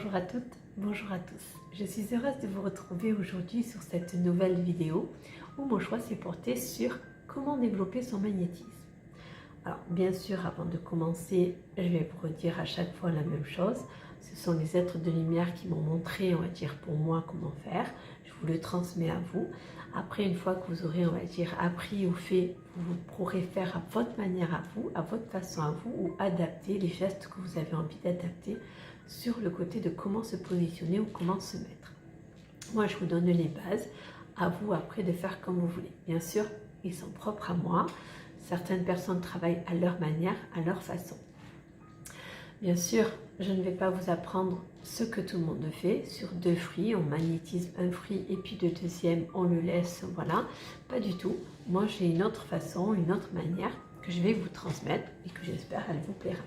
Bonjour à toutes, bonjour à tous. Je suis heureuse de vous retrouver aujourd'hui sur cette nouvelle vidéo où mon choix s'est porté sur comment développer son magnétisme. Alors bien sûr, avant de commencer, je vais vous redire à chaque fois la même chose. Ce sont les êtres de lumière qui m'ont montré, on va dire, pour moi comment faire. Je vous le transmets à vous. Après, une fois que vous aurez, on va dire, appris ou fait, vous pourrez faire à votre manière à vous, à votre façon à vous, ou adapter les gestes que vous avez envie d'adapter sur le côté de comment se positionner ou comment se mettre. Moi, je vous donne les bases, à vous après de faire comme vous voulez. Bien sûr, ils sont propres à moi. Certaines personnes travaillent à leur manière, à leur façon. Bien sûr, je ne vais pas vous apprendre ce que tout le monde fait sur deux fruits. On magnétise un fruit et puis le deuxième, on le laisse, voilà. Pas du tout. Moi, j'ai une autre façon, une autre manière que je vais vous transmettre et que j'espère elle vous plaira.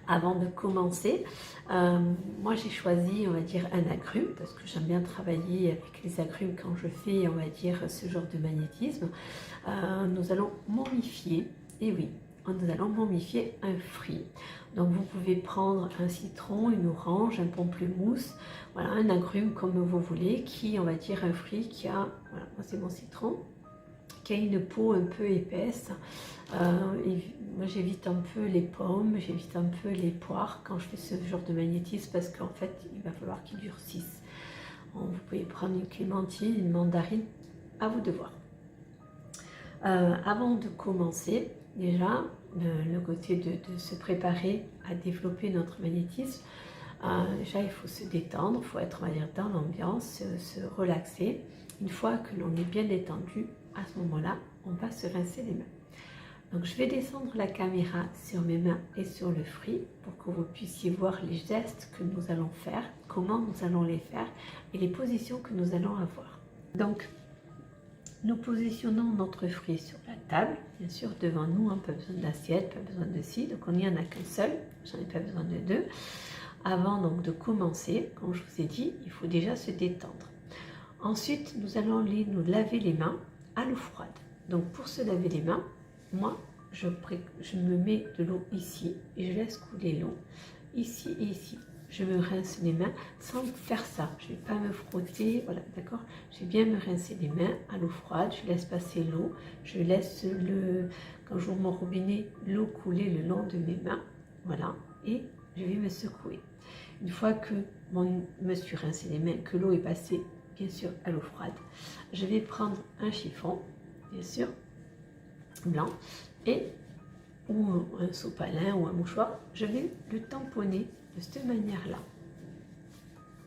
Avant de commencer, moi j'ai choisi, on va dire, un agrume parce que j'aime bien travailler avec les agrumes quand je fais, on va dire, ce genre de magnétisme. Nous allons momifier, et oui, nous allons momifier un fruit. Donc vous pouvez prendre un citron, une orange, un pamplemousse, voilà, un agrume comme vous voulez, qui, on va dire, un fruit qui a, voilà, moi c'est mon citron, qui a une peau un peu épaisse. Moi j'évite un peu les pommes, j'évite un peu les poires quand je fais ce genre de magnétisme parce qu'en fait il va falloir qu'ils durcissent. Vous pouvez prendre une clémentine, une mandarine, à vous de voir. Avant de commencer, déjà, le côté de se préparer à développer notre magnétisme, déjà il faut se détendre, il faut être, on va dire, dans l'ambiance, se relaxer. Une fois que l'on est bien détendu, à ce moment-là, on va se rincer les mains. Donc je vais descendre la caméra sur mes mains et sur le fruit pour que vous puissiez voir les gestes que nous allons faire, comment nous allons les faire et les positions que nous allons avoir. Donc nous positionnons notre fruit sur la table, bien sûr devant nous, hein, pas besoin d'assiette, pas besoin de scie, donc on n'y en a qu'un seul, j'en ai pas besoin de deux. Avant donc de commencer, comme je vous ai dit, il faut déjà se détendre. Ensuite, nous allons nous laver les mains à l'eau froide. Donc pour se laver les mains, moi, je me mets de l'eau ici et je laisse couler l'eau ici et ici. Je me rince les mains sans faire ça. Je ne vais pas me frotter, voilà, d'accord? Je vais bien me rincer les mains à l'eau froide. Je laisse passer l'eau. Je laisse quand j'ouvre mon robinet, l'eau couler le long de mes mains, voilà. Et je vais me secouer. Une fois que je me suis rincé les mains, que l'eau est passée, bien sûr, à l'eau froide, je vais prendre un chiffon, bien sûr, blanc, ou un sopalin ou un mouchoir, je vais le tamponner de cette manière-là.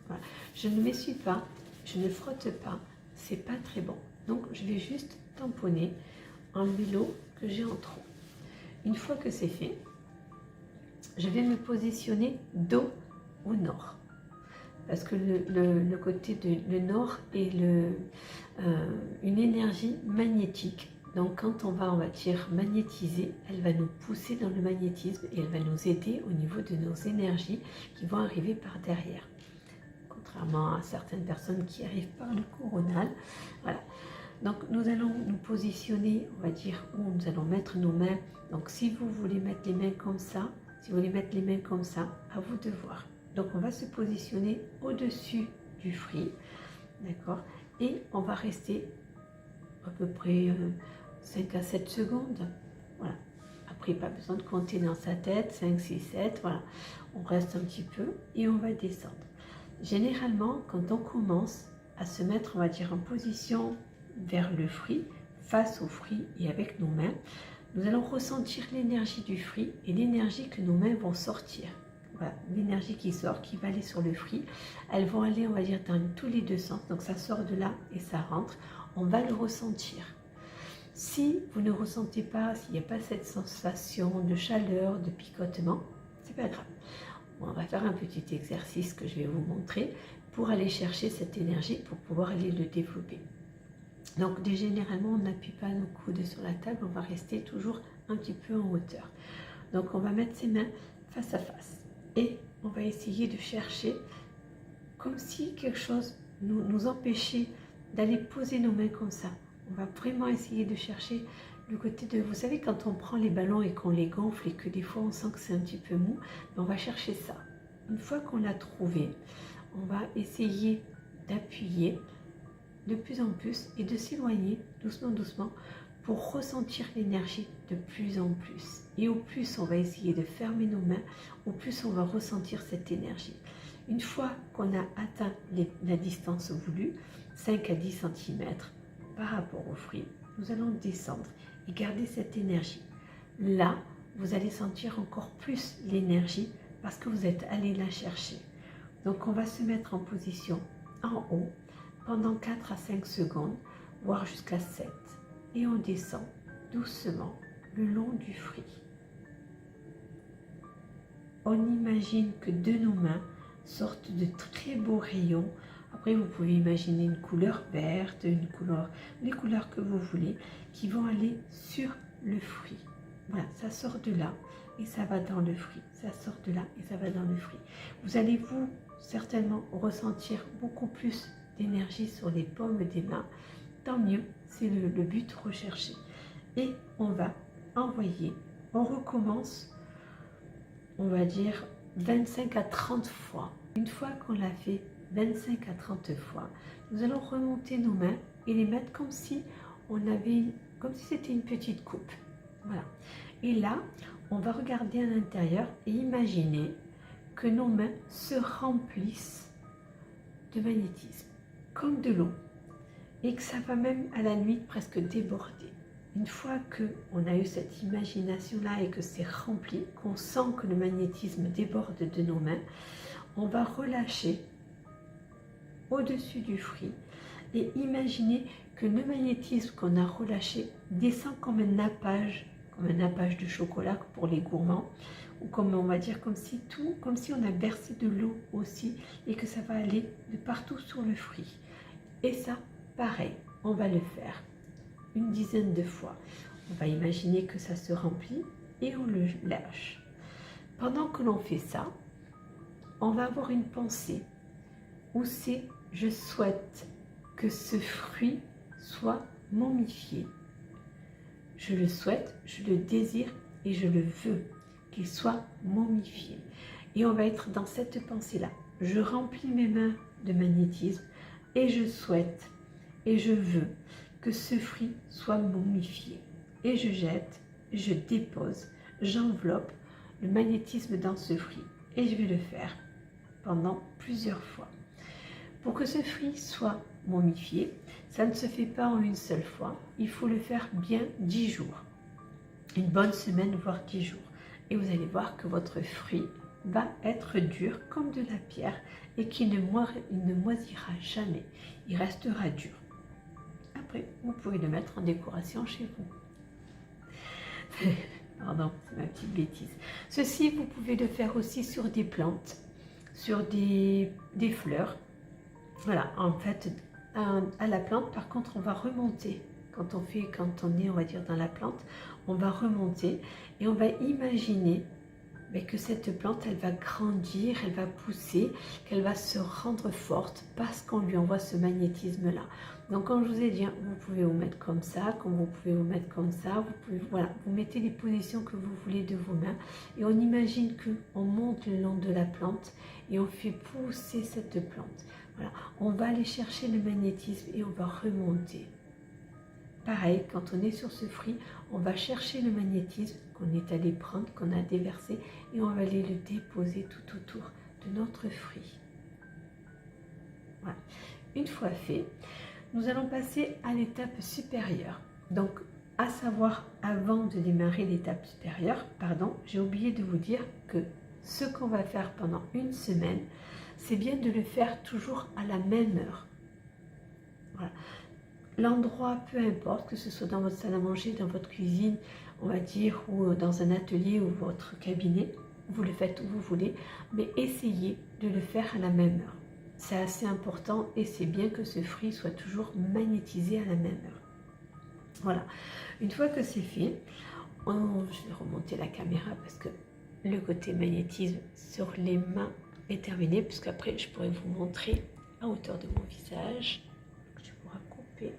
Voilà. Je ne m'essuie pas, je ne frotte pas, c'est pas très bon. Donc je vais juste tamponner, enlever l'eau que j'ai en trop. Une fois que c'est fait, je vais me positionner dos au nord. Parce que le côté le nord est une énergie magnétique. Donc quand on va dire, magnétiser, elle va nous pousser dans le magnétisme et elle va nous aider au niveau de nos énergies qui vont arriver par derrière. Contrairement à certaines personnes qui arrivent par le coronal. Voilà. Donc nous allons nous positionner, on va dire, où nous allons mettre nos mains. Donc si vous voulez mettre les mains comme ça, si vous voulez mettre les mains comme ça, à vous de voir. Donc on va se positionner au-dessus du fruit, d'accord? Et on va rester à peu près 5 à 7 secondes, voilà. Après, pas besoin de compter dans sa tête, 5, 6, 7, voilà. On reste un petit peu et on va descendre. Généralement, quand on commence à se mettre, on va dire, en position vers le fruit, face au fruit et avec nos mains, nous allons ressentir l'énergie du fruit et l'énergie que nos mains vont sortir. Voilà, l'énergie qui sort, qui va aller sur le fruit, elles vont aller, on va dire, dans tous les deux sens. Donc ça sort de là et ça rentre. On va le ressentir. Si vous ne ressentez pas, s'il n'y a pas cette sensation de chaleur, de picotement, c'est pas grave. Bon, on va faire un petit exercice que je vais vous montrer pour aller chercher cette énergie, pour pouvoir aller le développer. Donc généralement, on n'appuie pas nos coudes sur la table, on va rester toujours un petit peu en hauteur. Donc on va mettre ses mains face à face et on va essayer de chercher comme si quelque chose nous empêchait d'aller poser nos mains comme ça. On va vraiment essayer de chercher le côté de... Vous savez, quand on prend les ballons et qu'on les gonfle et que des fois on sent que c'est un petit peu mou, on va chercher ça. Une fois qu'on l'a trouvé, on va essayer d'appuyer de plus en plus et de s'éloigner doucement, doucement pour ressentir l'énergie de plus en plus. Et au plus on va essayer de fermer nos mains, au plus on va ressentir cette énergie. Une fois qu'on a atteint la distance voulue, 5 à 10 cm par rapport au fruit, nous allons descendre et garder cette énergie. Là, vous allez sentir encore plus l'énergie parce que vous êtes allé la chercher. Donc on va se mettre en position en haut pendant 4 à 5 secondes, voire jusqu'à 7. Et on descend doucement le long du fruit. On imagine que de nos mains sortent de très beaux rayons. Après, vous pouvez imaginer une couleur verte, les couleurs que vous voulez, qui vont aller sur le fruit. Voilà, ça sort de là et ça va dans le fruit. Ça sort de là et ça va dans le fruit. Vous allez vous certainement ressentir beaucoup plus d'énergie sur les paumes des mains. Tant mieux, c'est le but recherché. Et on va envoyer, on recommence, on va dire 25 à 30 fois. Une fois qu'on l'a fait 25 à 30 fois, nous allons remonter nos mains et les mettre comme si c'était une petite coupe. Voilà. Et là, on va regarder à l'intérieur et imaginer que nos mains se remplissent de magnétisme, comme de l'eau, et que ça va même à la limite presque déborder. Une fois qu'on a eu cette imagination-là et que c'est rempli, qu'on sent que le magnétisme déborde de nos mains, on va relâcher au-dessus du fruit et imaginer que le magnétisme qu'on a relâché descend comme un nappage de chocolat pour les gourmands, ou comme on va dire comme si on a versé de l'eau aussi et que ça va aller de partout sur le fruit. Et ça, pareil, on va le faire une dizaine de fois. On va imaginer que ça se remplit et on le lâche. Pendant que l'on fait ça, on va avoir une pensée où c'est « je souhaite que ce fruit soit momifié ». Je le souhaite, je le désire et je le veux qu'il soit momifié. Et on va être dans cette pensée-là. Je remplis mes mains de magnétisme et je souhaite et je veux que ce fruit soit momifié. Et je jette, je dépose, j'enveloppe le magnétisme dans ce fruit. Et je vais le faire pendant plusieurs fois. Pour que ce fruit soit momifié, ça ne se fait pas en une seule fois. Il faut le faire bien 10 jours. Une bonne semaine, voire 10 jours. Et vous allez voir que votre fruit va être dur comme de la pierre et qu'il ne moisira jamais. Il restera dur. Après, vous pouvez le mettre en décoration chez vous. Pardon, c'est ma petite bêtise. Ceci, vous pouvez le faire aussi sur des plantes, sur des fleurs. Voilà, en fait, à la plante, par contre, on va remonter. Quand on est, on va dire, dans la plante, on va remonter et on va imaginer que cette plante, elle va grandir, elle va pousser, qu'elle va se rendre forte parce qu'on lui envoie ce magnétisme-là. Donc, comme je vous ai dit, vous pouvez vous mettre comme ça, comme vous pouvez vous mettre comme ça. Voilà, vous mettez les positions que vous voulez de vos mains et on imagine qu'on monte le long de la plante et on fait pousser cette plante. Voilà, on va aller chercher le magnétisme et on va remonter. Pareil, quand on est sur ce fruit, on va chercher le magnétisme qu'on est allé prendre, qu'on a déversé, et on va aller le déposer tout autour de notre fruit. Voilà. Une fois fait, nous allons passer à l'étape supérieure. Donc, à savoir, avant de démarrer l'étape supérieure, j'ai oublié de vous dire que ce qu'on va faire pendant une semaine, c'est bien de le faire toujours à la même heure. Voilà. L'endroit, peu importe, que ce soit dans votre salle à manger, dans votre cuisine, on va dire, ou dans un atelier ou votre cabinet, vous le faites où vous voulez, mais essayez de le faire à la même heure. C'est assez important et c'est bien que ce fruit soit toujours magnétisé à la même heure. Voilà. Une fois que c'est fait, je vais remonter la caméra parce que le côté magnétisme sur les mains est terminé, puisqu'après je pourrais vous montrer à hauteur de mon visage. Je pourrai couper.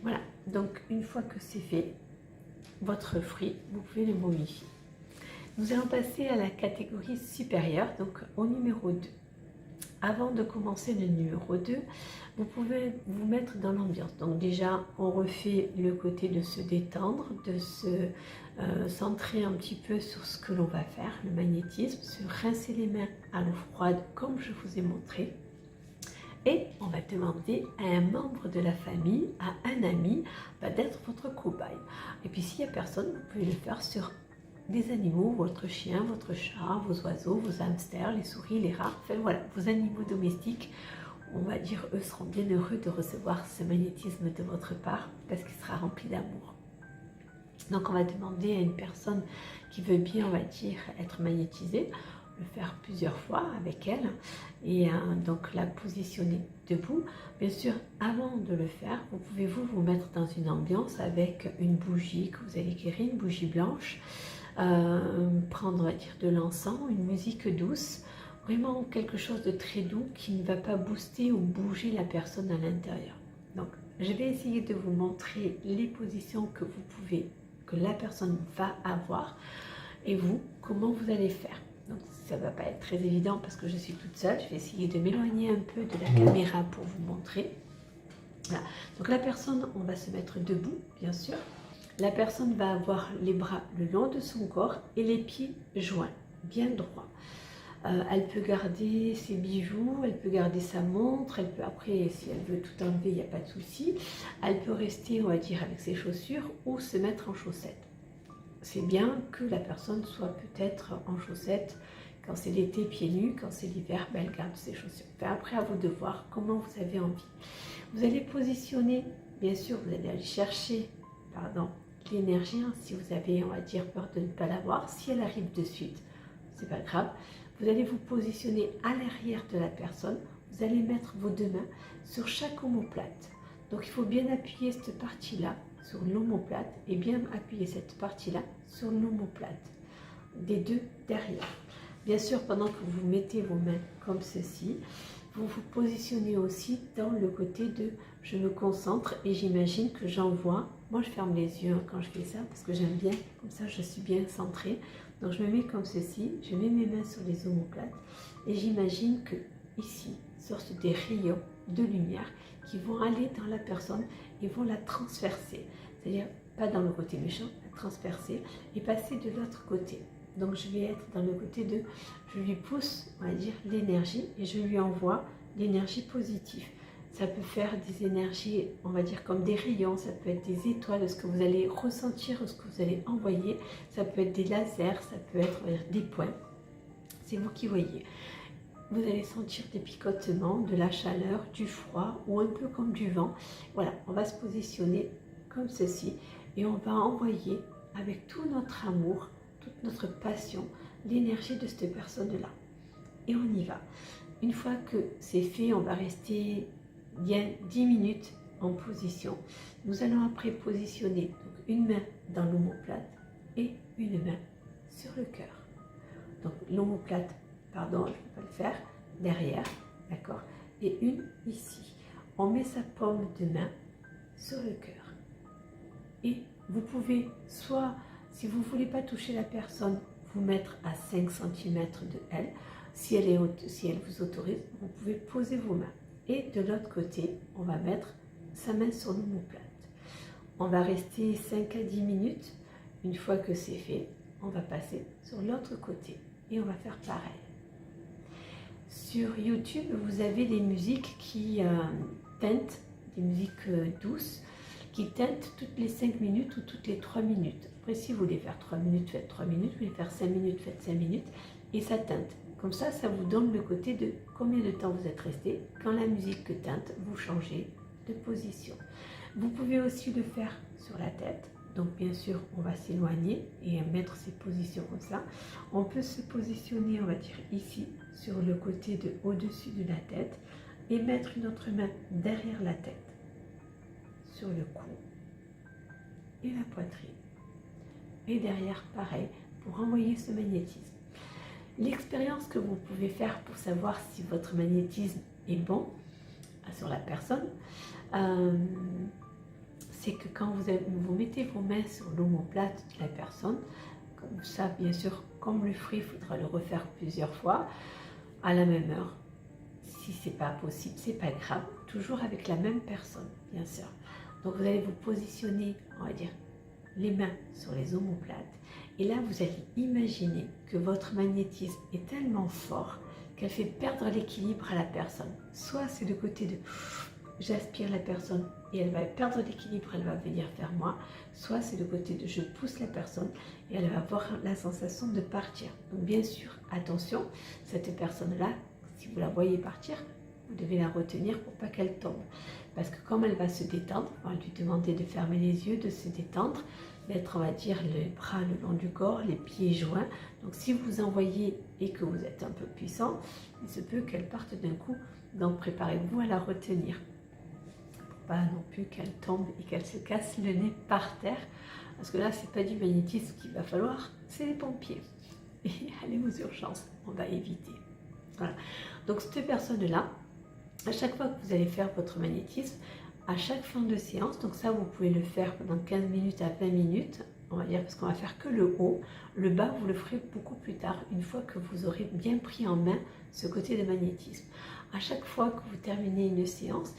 Voilà, une fois que c'est fait, votre fruit, vous pouvez le momifier. Nous allons passer à la catégorie supérieure, donc au numéro 2. Avant de commencer le numéro 2, vous pouvez vous mettre dans l'ambiance. Donc déjà, on refait le côté de se détendre, de se centrer un petit peu sur ce que l'on va faire, le magnétisme, se rincer les mains à l'eau froide comme je vous ai montré. Et on va demander à un membre de la famille, à un ami, d'être votre cobaye. Et puis s'il n'y a personne, vous pouvez le faire sur des animaux, votre chien, votre chat, vos oiseaux, vos hamsters, les souris, les rats, enfin voilà, vos animaux domestiques, on va dire, eux seront bien heureux de recevoir ce magnétisme de votre part parce qu'il sera rempli d'amour. Donc on va demander à une personne qui veut bien, on va dire, être magnétisée, le faire plusieurs fois avec elle et donc la positionner debout. Bien sûr, avant de le faire, vous pouvez vous mettre dans une ambiance avec une bougie que vous allez éclairer, une bougie blanche, prendre, on va dire, de l'encens, une musique douce, vraiment quelque chose de très doux qui ne va pas booster ou bouger la personne à l'intérieur. Donc, je vais essayer de vous montrer les positions que vous pouvez, que la personne va avoir et vous, comment vous allez faire. Donc, ça ne va pas être très évident parce que je suis toute seule. Je vais essayer de m'éloigner un peu de la caméra pour vous montrer. Voilà. Donc, la personne, on va se mettre debout, bien sûr. La personne va avoir les bras le long de son corps et les pieds joints, bien droits. Elle peut garder ses bijoux, elle peut garder sa montre, elle peut après, si elle veut tout enlever, il n'y a pas de souci. Elle peut rester, on va dire, avec ses chaussures ou se mettre en chaussettes. C'est bien que la personne soit peut-être en chaussettes quand c'est l'été, pieds nus, quand c'est l'hiver, elle garde ses chaussures. Enfin, après, à vous de voir comment vous avez envie. Vous allez positionner, bien sûr, vous allez aller chercher, l'énergie, hein, si vous avez, on va dire, peur de ne pas l'avoir. Si elle arrive de suite, c'est pas grave. Vous allez vous positionner à l'arrière de la personne. Vous allez mettre vos deux mains sur chaque omoplate. Donc, il faut bien appuyer cette partie-là sur l'omoplate et bien appuyer cette partie-là sur l'omoplate des deux derrière. Bien sûr, pendant que vous mettez vos mains comme ceci, vous vous positionnez aussi dans le côté de je me concentre et j'imagine que j'envoie. Moi, je ferme les yeux quand je fais ça parce que j'aime bien, comme ça je suis bien centrée. Donc, je me mets comme ceci, je mets mes mains sur les omoplates et j'imagine que ici sortent des rayons de lumière qui vont aller dans la personne et vont la transpercer. C'est-à-dire, pas dans le côté méchant, la transpercer et passer de l'autre côté. Donc, je vais être dans le côté de, je lui pousse, on va dire, l'énergie et je lui envoie l'énergie positive. Ça peut faire des énergies, on va dire, comme des rayons, ça peut être des étoiles, ce que vous allez ressentir, ce que vous allez envoyer. Ça peut être des lasers, ça peut être, on va dire, des points. C'est vous qui voyez. Vous allez sentir des picotements, de la chaleur, du froid ou un peu comme du vent. Voilà, on va se positionner comme ceci et on va envoyer avec tout notre amour, toute notre passion, l'énergie de cette personne-là. Et on y va. Une fois que c'est fait, on va rester bien 10 minutes en position. Nous allons après positionner donc une main dans l'omoplate et une main sur le cœur. Donc l'omoplate, pardon, je ne peux pas le faire, derrière, d'accord, et une ici. On met sa paume de main sur le cœur. Et vous pouvez soit, si vous ne voulez pas toucher la personne, vous mettre à 5 cm de elle. Si elle est haute, si elle vous autorise, vous pouvez poser vos mains. Et de l'autre côté, on va mettre sa main sur l'omoplate. On va rester 5 à 10 minutes. Une fois que c'est fait, on va passer sur l'autre côté et on va faire pareil. Sur YouTube, vous avez des musiques qui teintent, des musiques douces, qui teintent toutes les 5 minutes ou toutes les 3 minutes. Après, si vous voulez faire 3 minutes, faites 3 minutes. Vous voulez faire 5 minutes, faites 5 minutes. Et ça teinte. Comme ça, ça vous donne le côté de combien de temps vous êtes resté. Quand la musique teinte, vous changez de position. Vous pouvez aussi le faire sur la tête. Donc, bien sûr, on va s'éloigner et mettre ces positions comme ça. On peut se positionner, on va dire, ici, sur le côté de au-dessus de la tête et mettre une autre main derrière la tête, sur le cou et la poitrine. Et derrière, pareil, pour envoyer ce magnétisme. L'expérience que vous pouvez faire pour savoir si votre magnétisme est bon sur la personne, c'est c'est que quand vous mettez vos mains sur l'omoplate de la personne, comme ça, bien sûr, comme le fruit, il faudra le refaire plusieurs fois, à la même heure. Si ce n'est pas possible, c'est pas grave, toujours avec la même personne, bien sûr. Donc vous allez vous positionner, on va dire, les mains sur les omoplates. Et là, vous allez imaginer que votre magnétisme est tellement fort qu'elle fait perdre l'équilibre à la personne. Soit c'est le côté de j'aspire la personne et elle va perdre l'équilibre, elle va venir vers moi. Soit c'est le côté de je pousse la personne et elle va avoir la sensation de partir. Donc bien sûr, attention, cette personne-là, si vous la voyez partir, vous devez la retenir pour pas qu'elle tombe. Parce que comme elle va se détendre, on va lui demander de fermer les yeux, de se détendre, mettre, on va dire, les bras le long du corps, les pieds joints. Donc si vous envoyez et que vous êtes un peu puissant, il se peut qu'elle parte d'un coup. Donc préparez-vous à la retenir. Pour pas non plus qu'elle tombe et qu'elle se casse le nez par terre. Parce que là, c'est pas du magnétisme qu'il va falloir, c'est les pompiers. Et allez aux urgences, on va éviter. Voilà. Donc cette personne-là, à chaque fois que vous allez faire votre magnétisme, à chaque fin de séance, donc ça vous pouvez le faire pendant 15 minutes à 20 minutes, on va dire, parce qu'on va faire que le haut, le bas vous le ferez beaucoup plus tard, une fois que vous aurez bien pris en main ce côté de magnétisme. À chaque fois que vous terminez une séance,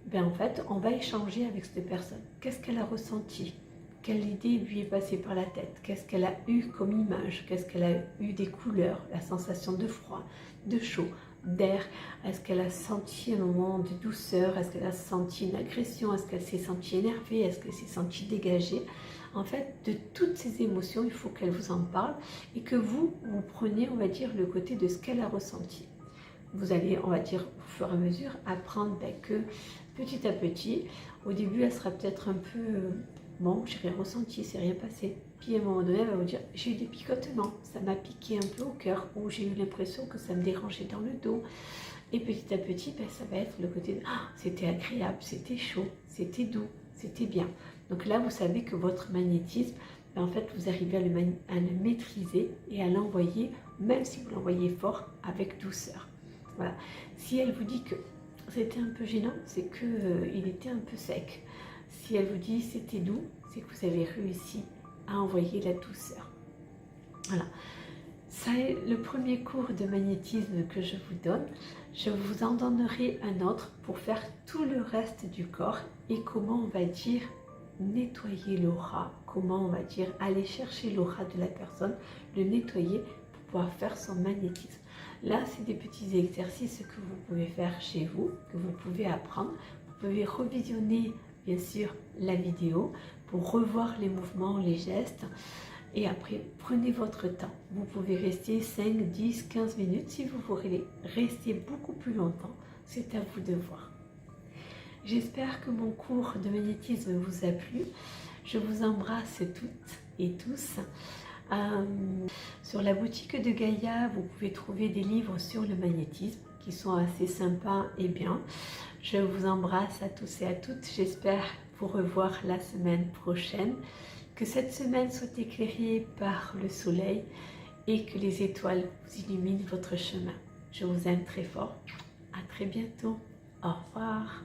ben en fait, on va échanger avec cette personne. Qu'est-ce qu'elle a ressenti? Quelle idée lui est passée par la tête? Qu'est-ce qu'elle a eu comme image? Qu'est-ce qu'elle a eu des couleurs? La sensation de froid, de chaud, d'air? Est-ce qu'elle a senti un moment de douceur? Est-ce qu'elle a senti une agression? Est-ce qu'elle s'est sentie énervée? Est-ce qu'elle s'est sentie dégagée? En fait, de toutes ces émotions, il faut qu'elle vous en parle et que vous preniez, on va dire, le côté de ce qu'elle a ressenti. Vous allez, on va dire, au fur et à mesure, apprendre que petit à petit, au début, elle sera peut-être un peu... bon, j'ai rien ressenti, c'est rien passé. Puis à un moment donné, elle va vous dire, j'ai eu des picotements, ça m'a piqué un peu au cœur, ou j'ai eu l'impression que ça me dérangeait dans le dos. Et petit à petit, ça va être le côté de, c'était agréable, c'était chaud, c'était doux, c'était bien. Donc là, vous savez que votre magnétisme, en fait, vous arrivez à le maîtriser et à l'envoyer, même si vous l'envoyez fort, avec douceur. Voilà. Si elle vous dit que c'était un peu gênant, c'est qu'il était un peu sec. Si elle vous dit c'était doux, c'est que vous avez réussi à envoyer la douceur. Voilà. Ça est le premier cours de magnétisme que je vous donne. Je vous en donnerai un autre pour faire tout le reste du corps et comment on va dire nettoyer l'aura, comment on va dire aller chercher l'aura de la personne, le nettoyer pour pouvoir faire son magnétisme. Là, c'est des petits exercices que vous pouvez faire chez vous, que vous pouvez apprendre. Vous pouvez revisionner bien sûr la vidéo pour revoir les mouvements, les gestes. Et après, prenez votre temps. Vous pouvez rester 5, 10, 15 minutes. Si vous voulez rester beaucoup plus longtemps, c'est à vous de voir. J'espère que mon cours de magnétisme vous a plu. Je vous embrasse toutes et tous. Sur la boutique de Gaïa, vous pouvez trouver des livres sur le magnétisme qui sont assez sympas et bien. Je vous embrasse à tous et à toutes. J'espère vous revoir la semaine prochaine. Que cette semaine soit éclairée par le soleil et que les étoiles vous illuminent votre chemin. Je vous aime très fort. À très bientôt. Au revoir.